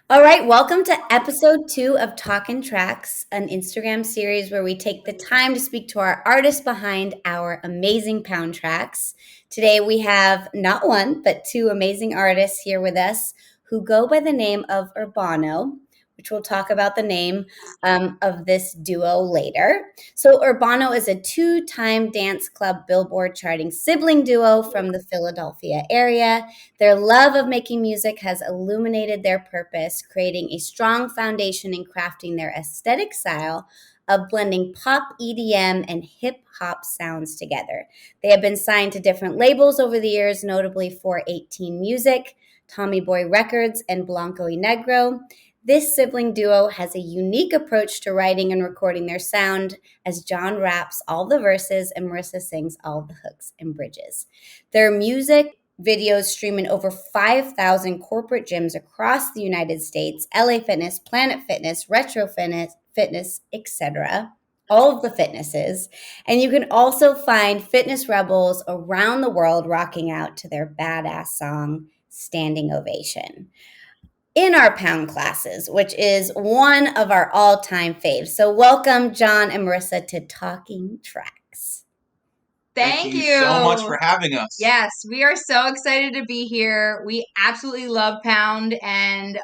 All right, welcome to episode 2 of Talkin Tracks, an Instagram series where we take the time to speak to our artists behind our amazing pound tracks. Today we have not one, but two amazing artists here with us who go by the name of Urbano, which we'll talk about the name of this duo later. So, Urbano is a two-time dance club Billboard charting sibling duo from the Philadelphia area. Their love of making music has illuminated their purpose, creating a strong foundation in crafting their aesthetic style of blending pop, EDM, and hip hop sounds together. They have been signed to different labels over the years, notably for 18 Music, Tommy Boy Records, and Blanco y Negro. This sibling duo has a unique approach to writing and recording their sound, as John raps all the verses and Marisa sings all the hooks and bridges. Their music videos stream in over 5,000 corporate gyms across the United States, LA Fitness, Planet Fitness, Retro Fitness, etc. All of the fitnesses. And you can also find fitness rebels around the world rocking out to their badass song, Standing Ovation, in our pound classes, which is one of our all-time faves. So welcome, John and Marisa, to Talking Tracks. Thank Thank you so much you. for having us. Yes, we are so excited to be here. We absolutely love Pound, and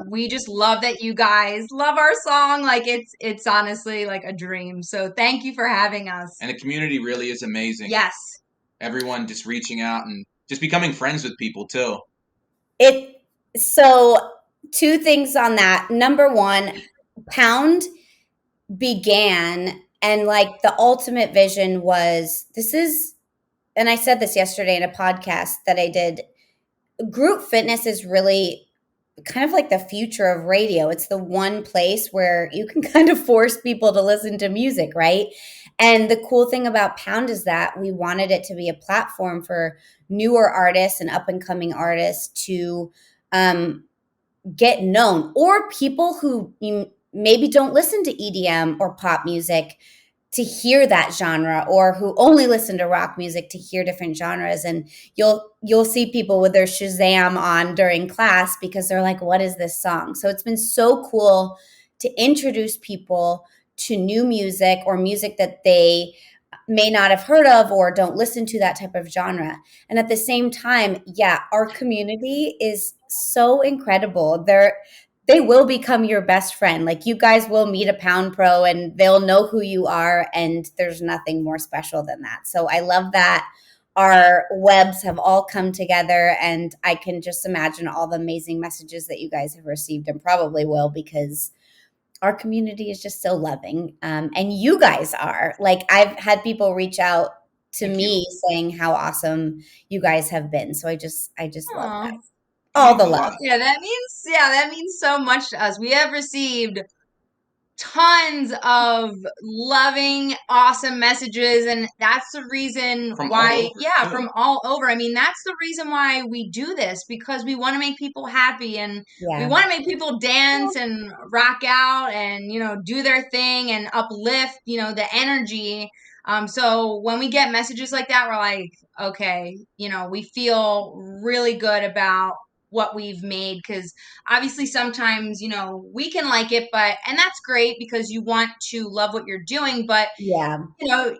we just love that you guys love our song. Like it's honestly like a dream. So thank you for having us. And the community really is amazing. Yes. Everyone just reaching out and just becoming friends with people too. So two things on that. Number one, Pound began and like the ultimate vision was and I said this yesterday in a podcast that I did. Group fitness is really kind of like the future of radio. It's the one place where you can kind of force people to listen to music, right? And the cool thing about Pound is that we wanted it to be a platform for newer artists and up and coming artists to get known, or people who maybe don't listen to EDM or pop music to hear that genre, or who only listen to rock music to hear different genres. And you'll see people with their Shazam on during class because they're like, what is this song? So it's been so cool to introduce people to new music, or music that they may not have heard of or don't listen to that type of genre. And at the same time, yeah, our community is so incredible. They will become your best friend. Like, you guys will meet a Pound Pro and they'll know who you are, and there's nothing more special than that. So I love that our webs have all come together, and I can just imagine all the amazing messages that you guys have received and probably will, because our community is just so loving. And you guys are. Like, I've had people reach out to Thank me you. saying how awesome you guys have been. So I just love Aw. that. It All means the a love. lot. Yeah, that means so much to us. We have received tons of loving, awesome messages, and that's the reason From all why, over yeah, too. from all over. I mean, that's the reason why we do this, because we want to make people happy, and we Yeah. want to make people dance and rock out and, do their thing and uplift, the energy. So when we get messages like that, we're like, okay, we feel really good about what we've made, because obviously sometimes we can like it, and that's great because you want to love what you're doing, but Yeah.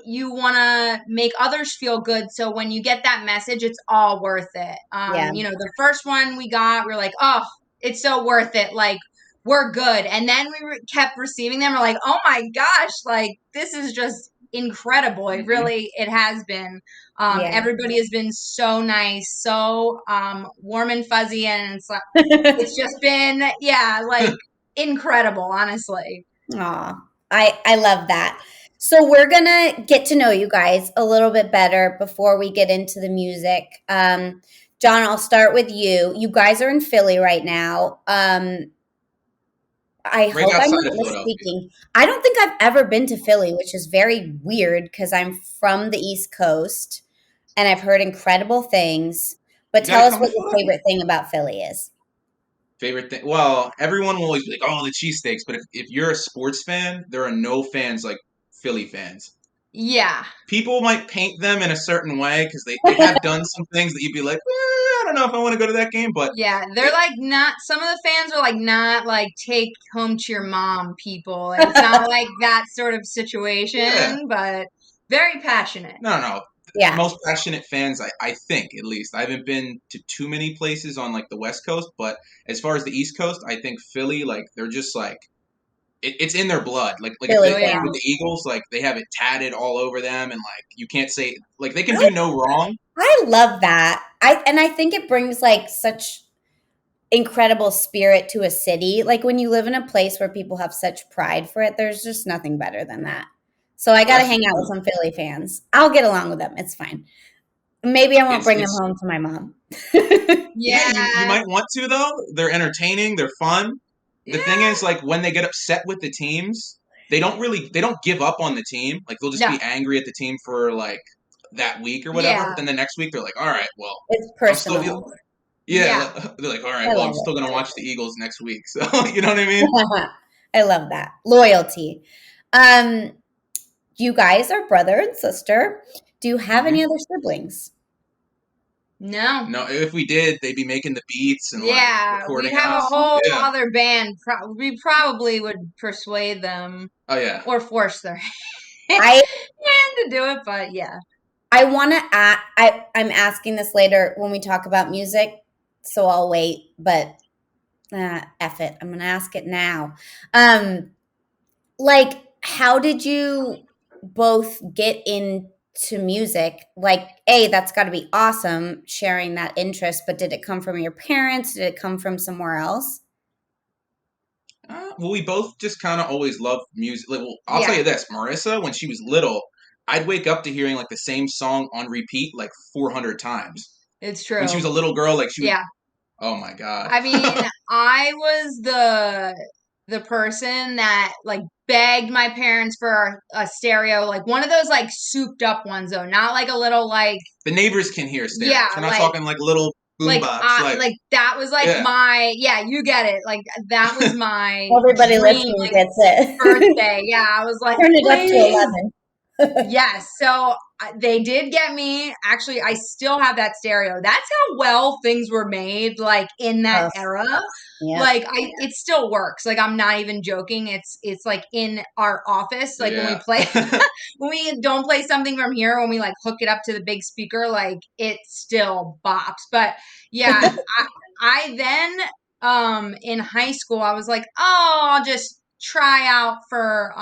you want to make others feel good, so when you get that message, it's all worth it. Yeah. The first one we got, we're like, oh, it's so worth it, like, we're good. And then we kept receiving them, we're like, oh my gosh, like, this is just incredible. It has been. Yeah. Everybody has been so nice, so warm and fuzzy, and it's just been, yeah, like, incredible, honestly. Aw, I love that. So we're gonna get to know you guys a little bit better before we get into the music. John, I'll start with you. You guys are in Philly right now. I Right hope I'm outside not of Philadelphia. misspeaking. I don't think I've ever been to Philly, which is very weird because I'm from the East Coast and I've heard incredible things. But You got tell to us come to what your Philadelphia. favorite thing about Philly is. Favorite thing? Well, everyone will always be like, "Oh, the cheesesteaks." But if you're a sports fan, there are no fans like Philly fans. Yeah. People might paint them in a certain way because they have done some things that you'd be like, I don't know if I want to go to that game, but Yeah, they're like not, some of the fans are like not like take home to your mom people. Like, it's not like that sort of yeah, situation, but very passionate. no. Yeah. Most passionate fans, I think, at least. I haven't been to too many places on like the West Coast, but as far as the East Coast, I think Philly, like they're just like it's in their blood. Like if Philly Oh they yeah. with fans. the Eagles, like they have it tatted all over them, and like you can't say like they can do no wrong. I love that. I think it brings like such incredible spirit to a city. Like when you live in a place where people have such pride for it, there's just nothing better than that. So I Well, got to that's the hang out with truth. some Philly fans. I'll get along with them. It's fine. Maybe I won't bring them It's home to my mom. yeah, you Yeah. might want to though. They're entertaining. They're fun. The thing Yeah. is, like when they get upset with the teams, they don't give up on the team. Like they'll just No. be angry at the team for like that week or whatever. But Yeah. then the next week they're like, all right, well, It's I'm still personal. Yeah. they're like, all right, I well, I'm love still gonna it. watch the Eagles next week. So you know what I mean? I love that. Loyalty. Um, you guys are brother and sister. Do you have any Hmm. other siblings? No. No, if we did, they'd be making the beats and like Yeah, we'd recording have a us. whole Yeah. other band. We probably would persuade them Oh yeah. or force their hand I to do it, but yeah. I want to ask. I'm asking this later when we talk about music, so I'll wait. But F it, I'm gonna ask it now. Like, how did you both get into music? Like, that's got to be awesome sharing that interest. But did it come from your parents? Did it come from somewhere else? Well, we both just kind of always loved music. Like, well, I'll tell Yeah, you this, Marissa, when she was little, I'd wake up to hearing like the same song on repeat like 400 times. it's When she was true. a little girl, like she would. Yeah. Oh my god. I mean, I was the person that like begged my parents for a stereo, like one of those like souped up ones though, not like a little like The neighbors can hear stereos. yeah, We're not talking like little boombox. like that was like Yeah, my yeah, you get it. Like that was my Everybody dream listening like gets it. birthday. Yeah, I was like, Turn it up to please. 11. Yes, so they did get me. Actually, I still have that stereo. That's how well things were made, like in that Oh, era. yep. Like it still works. Like I'm not even joking. It's like in our office. Like when we yeah. play, when we don't play something from here, when we like hook it up to the big speaker, like it still bops. But yeah, I then in high school I was like, oh, I'll just try out for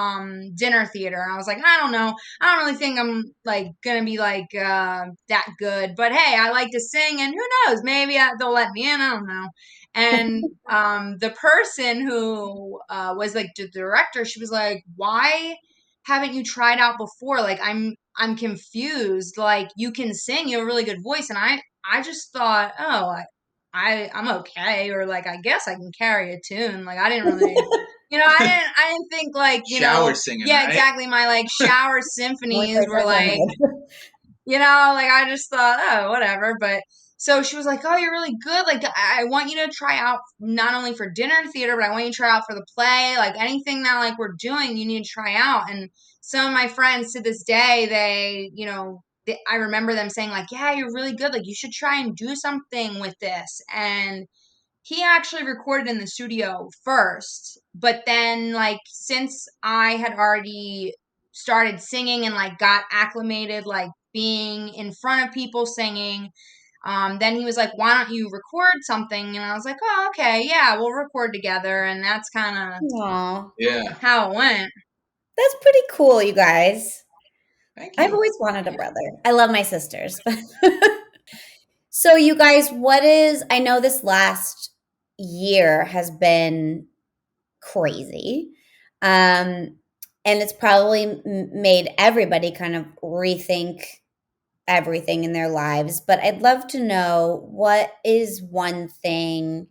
dinner theater. And I was like, I don't know. I don't really think I'm like gonna be like that good. But hey, I like to sing and who knows, maybe they'll let me in. I don't know. And the person who was like the director, she was like, why haven't you tried out before? Like I'm confused. Like you can sing, you have a really good voice. And I just thought, oh, I'm okay, or like I guess I can carry a tune. Like I didn't really, I didn't think like, Shower singing, yeah, right? exactly. My like shower Only symphonies place were I've heard like, it. like I just thought, oh, whatever. But so she was like, oh, you're really good. Like I want you to try out not only for dinner theater, but I want you to try out for the play. Like anything that like we're doing, you need to try out. And some of my friends to this day, I remember them saying like, yeah, you're really good. Like you should try and do something with this. And he actually recorded in the studio first, but then like since I had already started singing and like got acclimated like being in front of people singing, then he was like, why don't you record something? And I was like, oh, okay, yeah, we'll record together. And that's kind of Aw, Yeah. how it went. that's pretty cool, you guys. Thank I've you. always wanted a brother. I love my sisters. So, you guys, I know this last year has been crazy. Um, and it's probably made everybody kind of rethink everything in their lives. But I'd love to know, what is one thing,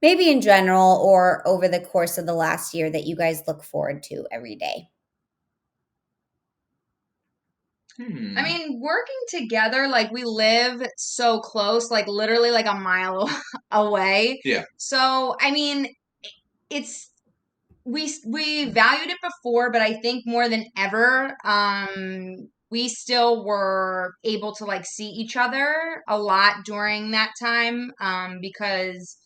maybe in general or over the course of the last year, that you guys look forward to every day? I Hmm. mean, working together, like we live so close, like literally like a mile away. Yeah. So, I mean, it's we valued it before, but I think more than ever, we still were able to like see each other a lot during that time, because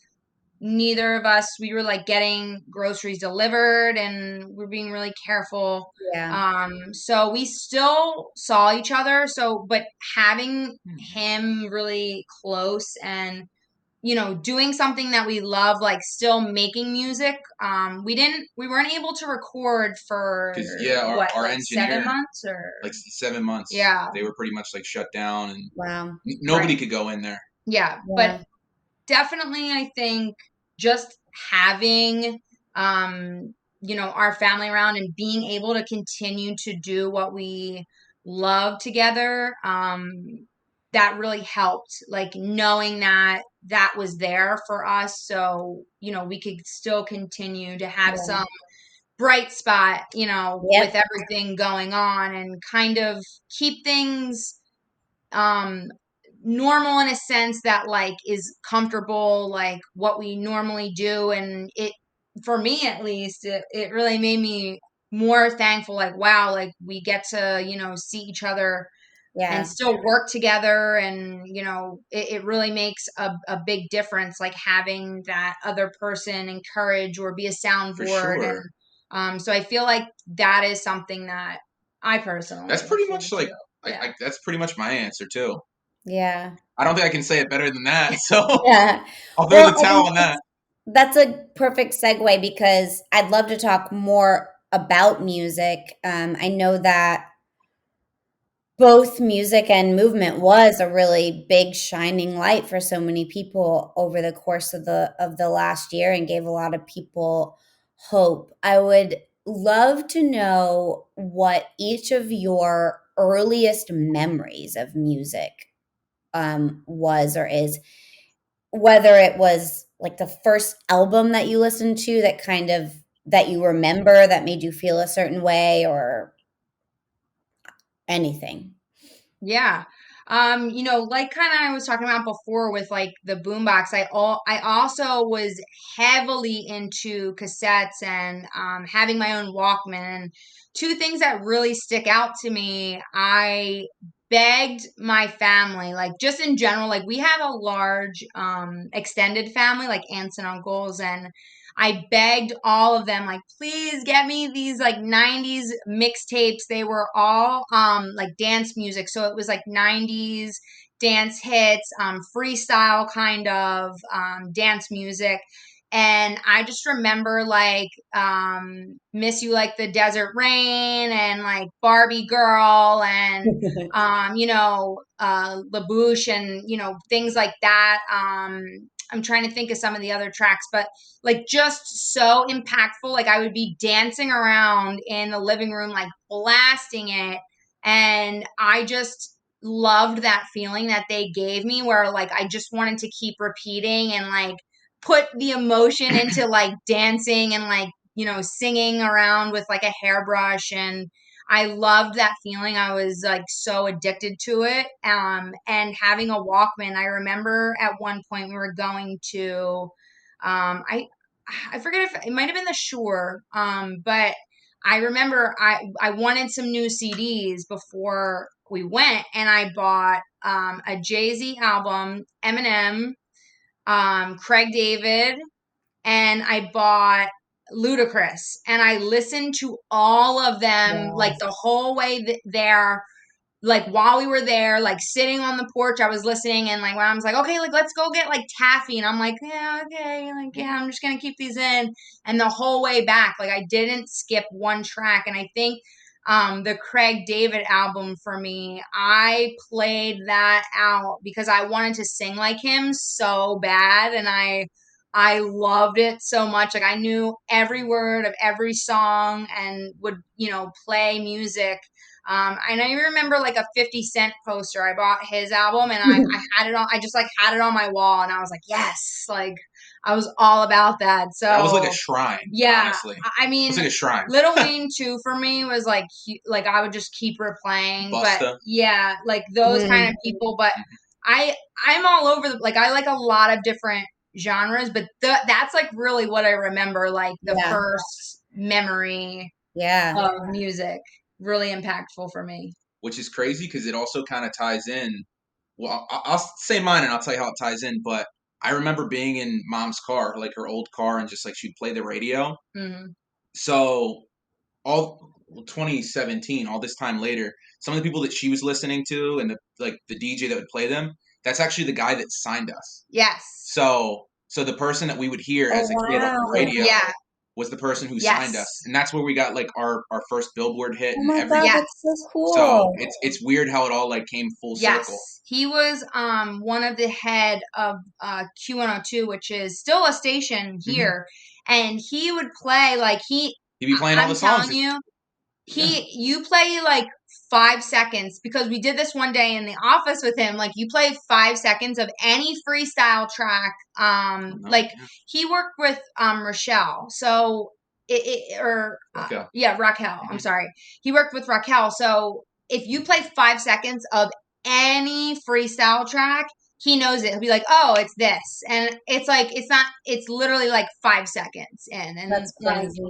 neither of us, we were like getting groceries delivered and we're being really careful. Yeah. So we still saw each other. So, but having him really close and, you know, doing something that we love, like still making music. We weren't able to record for Because what, our like engineer, 7 months or like 7 months, yeah, they were pretty much like shut down, and Wow. nobody right. could go in there. Yeah. But Yeah. definitely I think just having you know, our family around and being able to continue to do what we love together, that really helped, like knowing that that was there for us, so you know, we could still continue to have Yeah. some bright spot, you know, with Yep. everything going on, and kind of keep things um normal in a sense that like is comfortable, like what we normally do. And it, for me at least, it really made me more thankful, like wow, like we get to, you know, see each other and Yeah. still work together. And you know, it really makes a big difference, like having that other person encourage or be a For soundboard. And sure. so I feel like that is something that I That's personally look pretty forward much to. like Yeah. that's pretty much my answer too. Yeah. I don't think I can say it better than that. So Yeah. I'll throw Well, the I towel think on that. that's a perfect segue because I'd love to talk more about music. I know that both music and movement was a really big shining light for so many people over the course of the last year and gave a lot of people hope. I would love to know what each of your earliest memories of music was or is, whether it was like the first album that you listened to that kind of that you remember that made you feel a certain way or anything. Yeah. You know, like kind of I was talking about before with like the boombox, I also was heavily into cassettes and having my own Walkman. And two things that really stick out to me, I begged my family, like just in general, like we have a large extended family, like aunts and uncles, and I begged all of them, like, please get me these like 90s mixtapes. They were all like dance music. So it was like 90s dance hits, freestyle kind of dance music. And I just remember like Miss You Like the Desert Rain and like Barbie Girl and you know, LaBouche and, you know, things like that. I'm trying to think of some of the other tracks, but like just so impactful. Like I would be dancing around in the living room, like blasting it. And I just loved that feeling that they gave me where like I just wanted to keep repeating and like put the emotion into like dancing and like, you know, singing around with like a hairbrush. And I loved that feeling. I was like so addicted to it. And having a Walkman, I remember at one point we were going to, I forget if it might have been the Shore, but I remember I wanted some new CDs before we went, and I bought a Jay-Z album, Eminem, Craig David, and I bought Ludacris, and I listened to all of them like Yes. the whole way there, like while we were there, like sitting on the porch, I was listening, and like when I was like, okay, like let's go get like taffy, and I'm like, yeah, okay, like yeah, I'm just gonna keep these in, and the whole way back, like I didn't skip one track. And I think the Craig David album for me, I played that out because I wanted to sing like him so bad, and I loved it so much. Like I knew every word of every song and would, you know, play music. And I remember like a 50 Cent poster. I bought his album and I had it on, I just like had it on my wall, and I was like, yes, like I was all about that. That was like a So shrine, yeah, honestly. I It was mean, like a shrine. Little Wayne too for me was like, like I would just keep replaying, but Busta. yeah, like those kind of Mm, people. But Mhm. I'm all over the, like I like a lot of different genres, but that's like really what I remember, like the yeah. first memory Yeah. of music. Really impactful for me. Which is crazy because it also kind of ties in. Well, I'll say mine and I'll tell you how it ties in. But I remember being in mom's car, like her old car, and just like she'd play the radio. Mm-hmm. So all 2017, all this time later, some of the people that she was listening to and the DJ that would play them, that's actually the guy that signed us. Yes. So the person that we would hear Oh, as a kid on the wow. radio Yeah. was the person who Yes. signed us, and that's where we got like our first Billboard hit Oh and my everything. God, Yes. that's so So cool. it's weird how it all like came full Yes. circle. He was one of the head of Q102, which is still a station here, and he would play like He'd be playing all I'm the songs. telling you, you play like 5 seconds, because we did this one day in the office with him. Like, you play 5 seconds of any freestyle track. He worked with Rochelle, so Rockout. Raquel. I'm sorry, he worked with Raquel. So if you play 5 seconds of any freestyle track, he knows it. He'll be like, "Oh, it's this," and it's like it's literally like 5 seconds in, and That's like, crazy.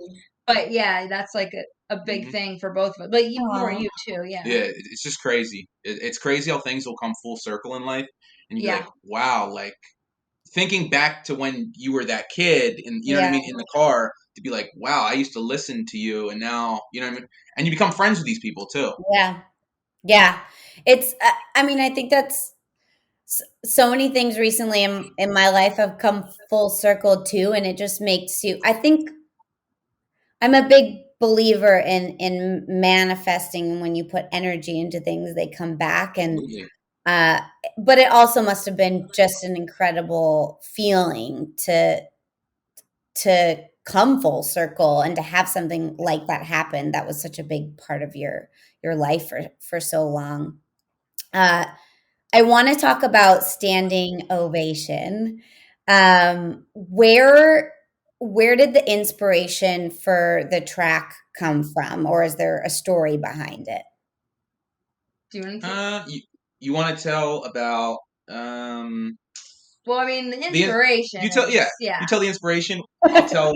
but yeah, that's like a big thing for both of us. But more Aw. you too, yeah. Yeah, it's just crazy. It's crazy how things will come full circle in life, and you'd be Yeah. like, wow, like thinking back to when you were that kid, and you know what I Yeah. mean, in the car, to be like, wow, I used to listen to you, and now you know what I mean, and you become friends with these people too. Yeah. Yeah. It's, I mean, I think that's so many things recently in my life have come full circle too. And it just makes you, I think I'm a big believer in manifesting. When you put energy into things, they come back. And, Absolutely. uh, but it also must have been just an incredible feeling to come full circle and to have something like that happen. That was such a big part of your life for so long. Uh, I want to talk about standing ovation. Where did the inspiration for the track come from, or is there a story behind it? Do you want to? You want to tell about um Well, I mean, the the inspiration you tell is you tell the inspiration. I'll tell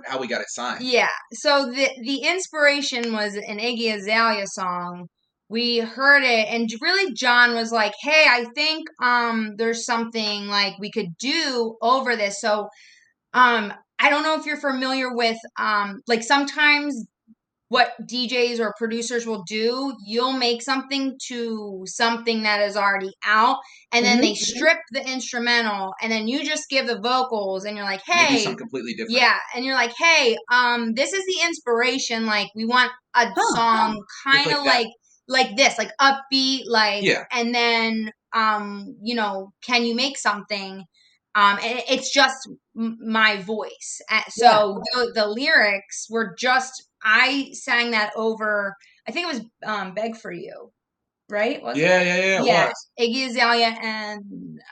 how we got it signed. Yeah. So the inspiration was an Iggy Azalea song. We heard it, and really John was like, "Hey, I think there's something like we could do over this." So I don't know if you're familiar with like sometimes what DJs or producers will do, you'll make something to something that is already out, and then they Mhm. strip the instrumental, and then you just give the vocals, and you're like, And they do hey, something completely different. yeah, and you're like, hey, this is the inspiration. Like, we want a song kind of like this, like upbeat, like, and then can you make something? And it's just my voice. So the lyrics were just, I sang that over. I think it was "Beg for You," right? Was Yeah, it? it Yeah, was. Iggy Azalea, and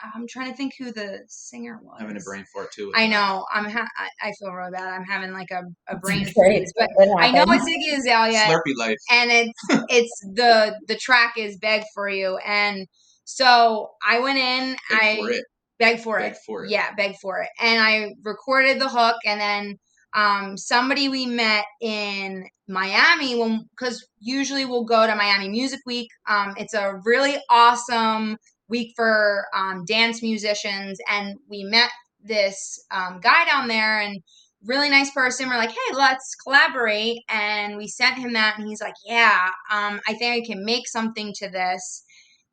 I'm trying to think who the singer was. Having a brain fart too. I know. I feel really bad. I'm having like a brain Great. freeze, but I know happens. it's Iggy Azalea, Slurpee life. and it's the track is "Beg for You," and so I went in. Beg for it. Yeah, beg for it. And I recorded the hook, and then somebody we met in Miami, because usually we'll go to Miami Music Week. It's a really awesome week for dance musicians, and we met this guy down there, and really nice person. We're like, hey, let's collaborate, and we sent him that, and he's like, yeah, I think I can make something to this.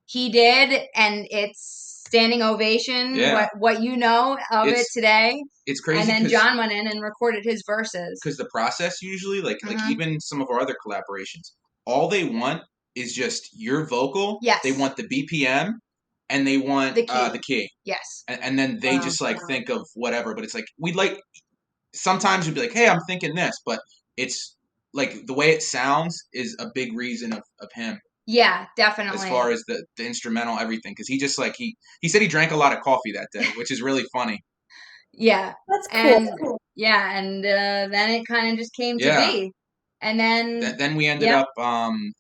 He did, and it's standing ovation. Yeah. What you know of it today. It's crazy. And then John went in and recorded his verses. Because the process usually, like even some of our other collaborations, all they want is just your vocal. Yes. They want the BPM, and they want the key. Yes. And then they just like think of whatever. But it's like sometimes we'd be like, hey, I'm thinking this, but it's like the way it sounds is a big reason of him. Yeah, definitely. As far as the instrumental, everything, because he just like he said he drank a lot of coffee that day, which is really funny. Yeah, that's cool. And yeah, and then it kind of just came to be, and then we ended up.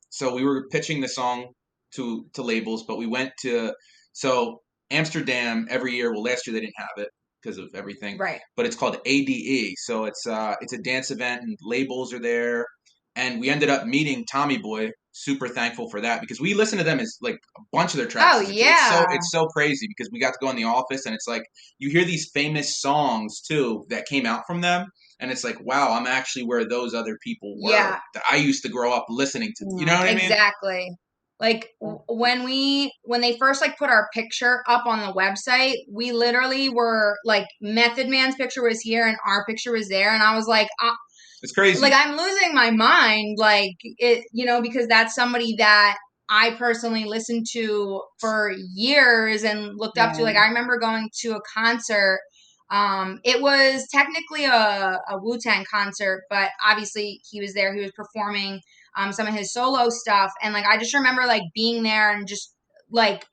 So we were pitching the song to labels, but we went to Amsterdam every year. Well, last year they didn't have it. because of everything. Right. But it's called ADE. So it's a dance event, and labels are there. And we ended up meeting Tommy Boy. Super thankful for that, because we listened to them as like a bunch of their tracks. Oh, yeah. It's so crazy, because we got to go in the office, and it's like you hear these famous songs too that came out from them, and it's like, wow, I'm actually where those other people were that I used to grow up listening to. You know what I mean? Exactly. Like when they first like put our picture up on the website, we literally were like, Method Man's picture was here and our picture was there, and I was like, it's crazy. Like, I'm losing my mind, like, it, because that's somebody that I personally listened to for years and looked up to. Like, I remember going to a concert. It was technically a Wu-Tang concert, but obviously he was there. He was performing some of his solo stuff. And, like, I just remember, like, being there and just, like,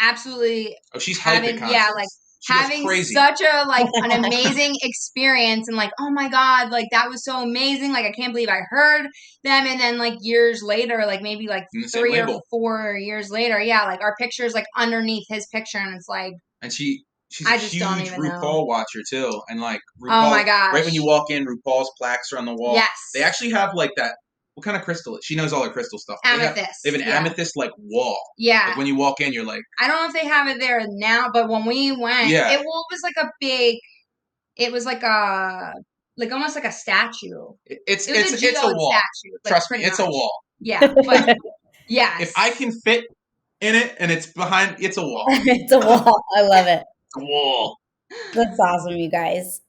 absolutely she's hype at concerts. Yeah, like, having such a like an amazing experience, and like, oh my god, like that was so amazing, like I can't believe I heard them. And then like years later, like maybe like 3 or 4 years later, yeah, like our picture's like underneath his picture, and it's like, and she's a huge RuPaul watcher too, and like RuPaul, oh my gosh, right when you walk in, RuPaul's plaques are on the wall. Yes, they actually have like that. What kind of crystal? She knows all her crystal stuff. Amethyst. They have an amethyst like wall. Yeah. Like when you walk in, you're like, I don't know if they have it there now, but when we went, it was like a big. It was like a almost like a statue. It's a wall. Statue. Like, trust me, it's a wall. Yeah, but yes. If I can fit in it and it's behind, it's a wall. It's a wall. I love it. It's a wall. That's awesome, you guys.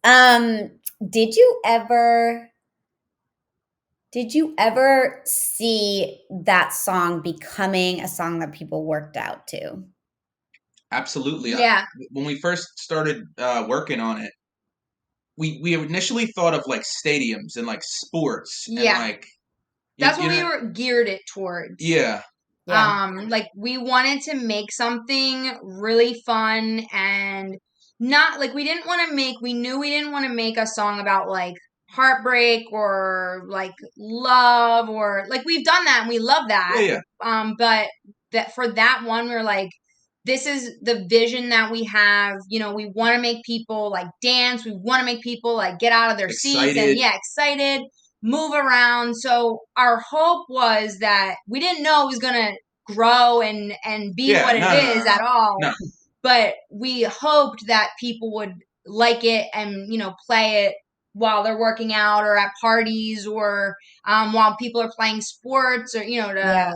Did you ever see that song becoming a song that people worked out to? Absolutely. Yeah. When we first started working on it, we initially thought of like stadiums and like sports. Yeah. And like that's what we were geared it towards. Yeah. Like we wanted to make something really fun, and not like we knew we didn't want to make a song about like heartbreak or like love, or like we've done that and we love that. Yeah. But that for that one, we were like, this is the vision that we have. We want to make people like dance. We want to make people like get out of their seats and excited, move around. So our hope was that we didn't know it was going to grow and be what it is at all. No. But we hoped that people would like it and, play it while they're working out or at parties, or while people are playing sports, or, to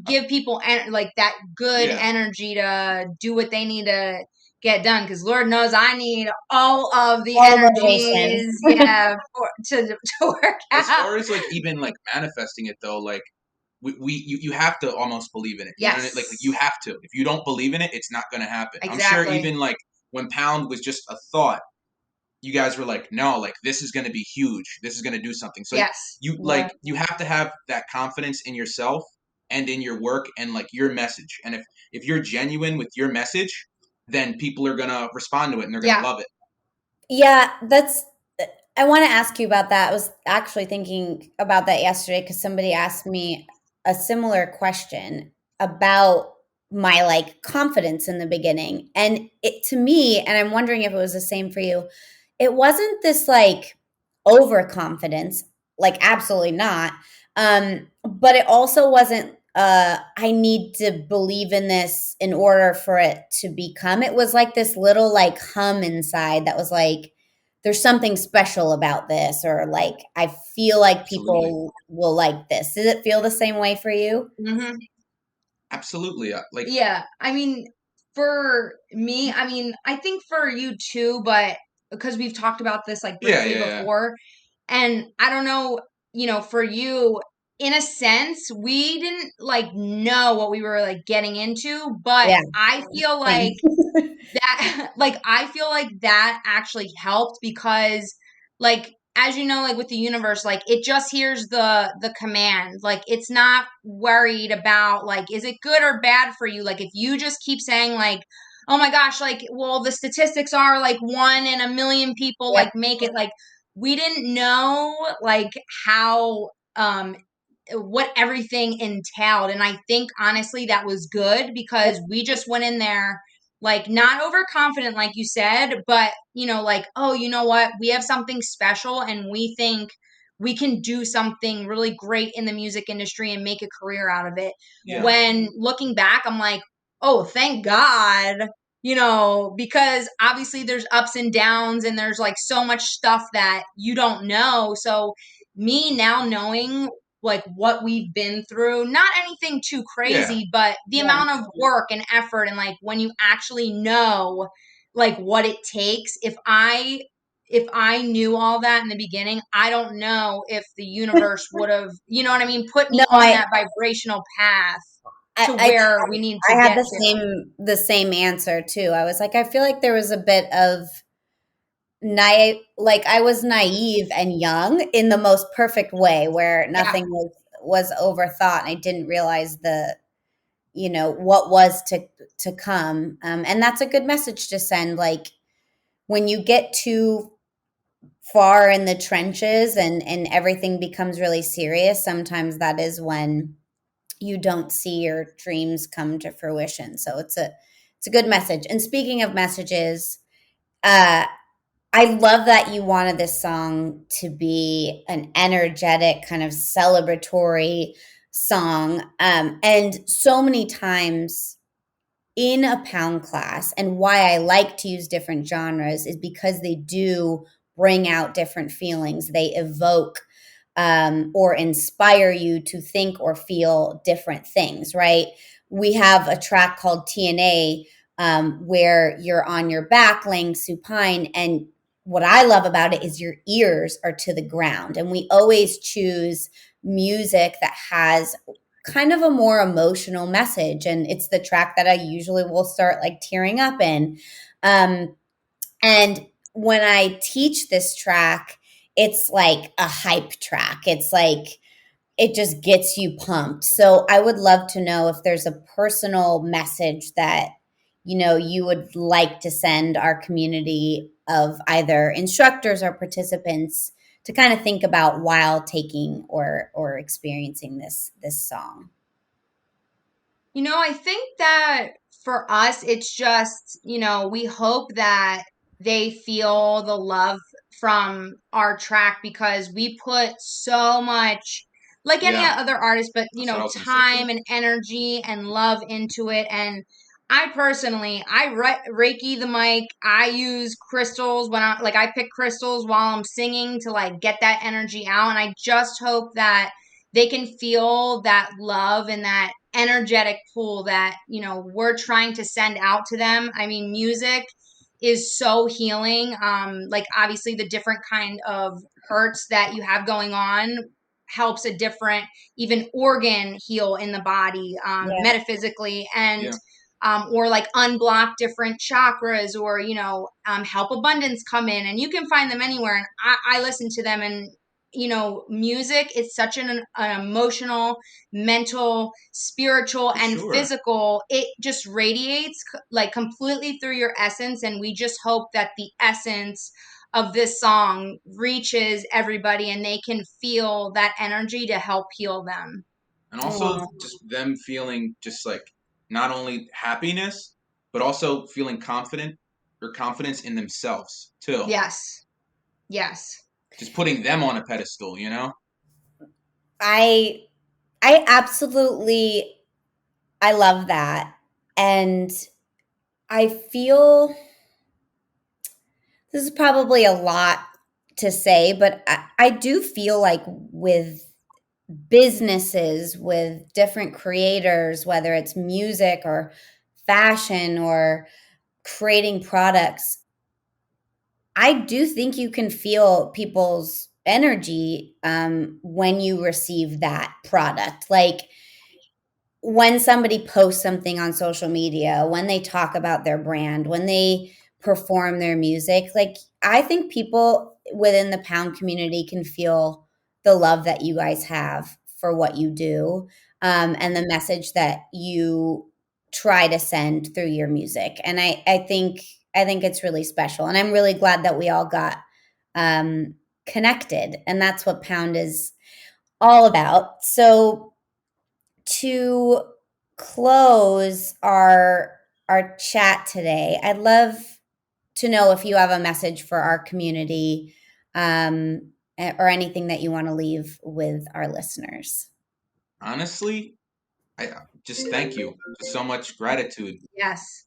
give people like that good energy to do what they need to get done. Because Lord knows I need all of the energies, to work out. As far as like even like manifesting it though, like you have to almost believe in it. Yes. You know, like you have to. If you don't believe in it, it's not going to happen. Exactly. I'm sure even like when Pound was just a thought, you guys were like, no, like this is going to be huge. This is going to do something. So you have to have that confidence in yourself and in your work and like your message. And if you're genuine with your message, then people are going to respond to it and they're going to love it. Yeah, I want to ask you about that. I was actually thinking about that yesterday because somebody asked me a similar question about my like confidence in the beginning. And it to me, and I'm wondering if it was the same for you, it wasn't this like overconfidence, like absolutely not. But it also wasn't I need to believe in this in order for it to become. It was like this little like hum inside that was like, there's something special about this, or like I feel like people will like this. Does it feel the same way for you? Mm-hmm. Absolutely. I mean, for me, I think for you too, but because we've talked about this like briefly before, and I don't know, for you, in a sense, we didn't like know what we were like getting into, but I feel like that actually helped, because like, as you know, like with the universe, like it just hears the command. Like it's not worried about like, is it good or bad for you? Like if you just keep saying like, oh my gosh, like, well, the statistics are like 1 in a million people like make it. Like we didn't know like how what everything entailed. And I think honestly that was good, because we just went in there like not overconfident like you said, but like, oh, you know what, we have something special and we think we can do something really great in the music industry and make a career out of it. Yeah. When looking back, I'm like, oh, thank God, because obviously there's ups and downs and there's like so much stuff that you don't know. So me now knowing like what we've been through, not anything too crazy, but the amount of work and effort, and like when you actually know like what it takes. If I knew all that in the beginning, I don't know if the universe would have, you know what I mean, put me on that vibrational path to where we need to I had get the same answer too. I was like, I feel like there was a bit of I was naive and young in the most perfect way, where nothing was overthought, and I didn't realize what was to come. And that's a good message to send. Like, when you get too far in the trenches and everything becomes really serious, sometimes that is when you don't see your dreams come to fruition. So it's a good message. And speaking of messages, uh I love that you wanted this song to be an energetic, kind of celebratory song. And so many times in a pound class, and why I like to use different genres is because they do bring out different feelings. They evoke or inspire you to think or feel different things, right? We have a track called TNA, where you're on your back laying supine. And what I love about it is your ears are to the ground. And we always choose music that has kind of a more emotional message. And it's the track that I usually will start like tearing up in. And when I teach this track, it's like a hype track. It's like it just gets you pumped. So I would love to know if there's a personal message that you would like to send our community of either instructors or participants to kind of think about while taking or experiencing this song. I think that for us, it's just, we hope that they feel the love from our track, because we put so much, like any other artist, but, time and energy and love into it. And I personally, Reiki the mic. I use crystals I pick crystals while I'm singing to like get that energy out. And I just hope that they can feel that love and that energetic pull that we're trying to send out to them. I mean, music is so healing. Like obviously the different kind of hurts that you have going on helps a different even organ heal in the body, metaphysically, and or like unblock different chakras, or help abundance come in. And you can find them anywhere, and I listen to them. And music is such an emotional, mental, spiritual, and physical. It just radiates like completely through your essence. And we just hope that the essence of this song reaches everybody and they can feel that energy to help heal them. And also just them feeling just like not only happiness, but also feeling confidence in themselves too. Yes. Just putting them on a pedestal, I absolutely, I love that. And I feel this is probably a lot to say, but I do feel like with businesses, with different creators, whether it's music or fashion or creating products, I do think you can feel people's energy when you receive that product. Like when somebody posts something on social media, when they talk about their brand, when they perform their music, like I think people within the pound community can feel the love that you guys have for what you do, and the message that you try to send through your music. And I think it's really special, and I'm really glad that we all got connected, and that's what pound is all about. So to close our our chat today. I'd love to know if you have a message for our community, or anything that you want to leave with our listeners. Honestly, I just thank you. Just so much gratitude. Yes.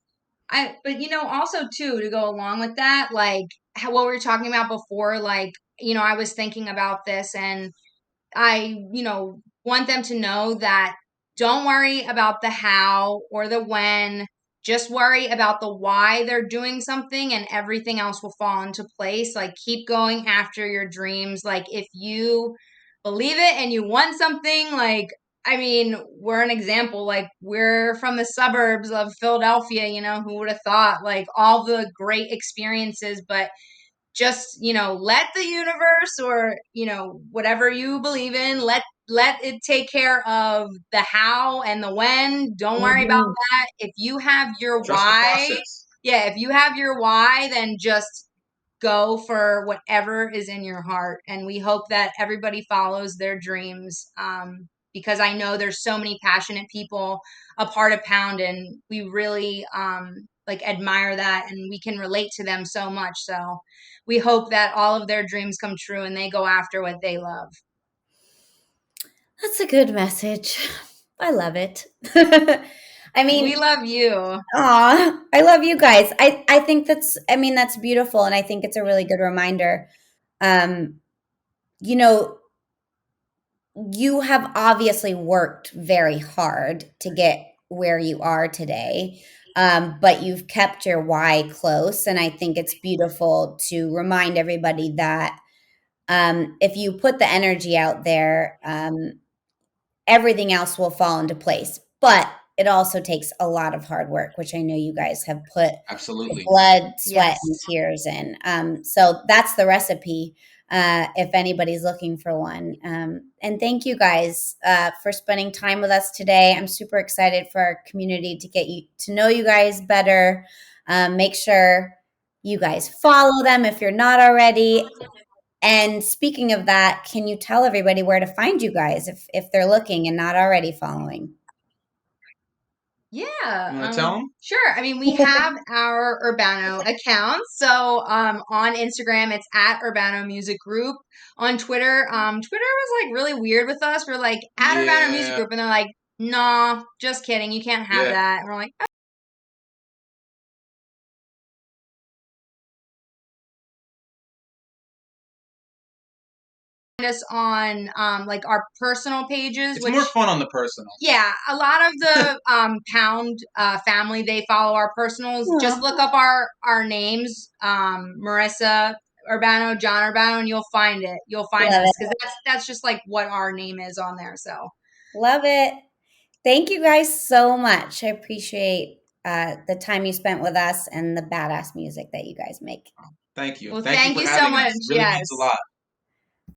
But also too, to go along with that, like what we were talking about before, like, I was thinking about this, and I, want them to know that don't worry about the how or the when. Just worry about the why they're doing something, and everything else will fall into place. Like, keep going after your dreams. Like, if you believe it and you want something, like, I mean, we're an example. Like, we're from the suburbs of Philadelphia, who would have thought, like, all the great experiences, but just let the universe, or whatever you believe in, let it take care of the how and the when. Don't worry about that. If you have your Trust the why, process. yeah, if you have your why, then just go for whatever is in your heart. And we hope that everybody follows their dreams, because I know there's so many passionate people a part of Pound, and we really like admire that, and we can relate to them so much. So we hope that all of their dreams come true and they go after what they love. That's a good message. I love it. I mean, we love you. Aw, I love you guys. I think that's beautiful. And I think it's a really good reminder. Um, you know, you have obviously worked very hard to get where you are today. But you've kept your why close. And I think it's beautiful to remind everybody that, if you put the energy out there, everything else will fall into place. But it also takes a lot of hard work, which I know you guys have put Absolutely blood, sweat, Yes. and tears in. So that's the recipe, if anybody's looking for one. And thank you guys for spending time with us today. I'm super excited for our community to get you to know you guys better. Make sure you guys follow them if you're not already. And speaking of that, can you tell everybody where to find you guys if they're looking and not already following? Yeah. You want to tell them? Sure. I mean, we have our Urbano account. So on Instagram, it's at Urbano Music Group. On Twitter, Twitter was like really weird with us. We're like, at Urbano Music Group. And they're like, nah, just kidding. You can't have that. And we're like, us on like our personal pages. It's more fun on the personal. Yeah, a lot of the Pound family, they follow our personals. Aww. Just look up our names, Marisa Urbano, John Urbano, and you'll find it. You'll find Love us, it. because that's just like what our name is on there. So Love it. Thank you guys so much. I appreciate the time you spent with us and the badass music that you guys make. Thank you. Well, thank you for you so having much. us. It really Yes. means a lot.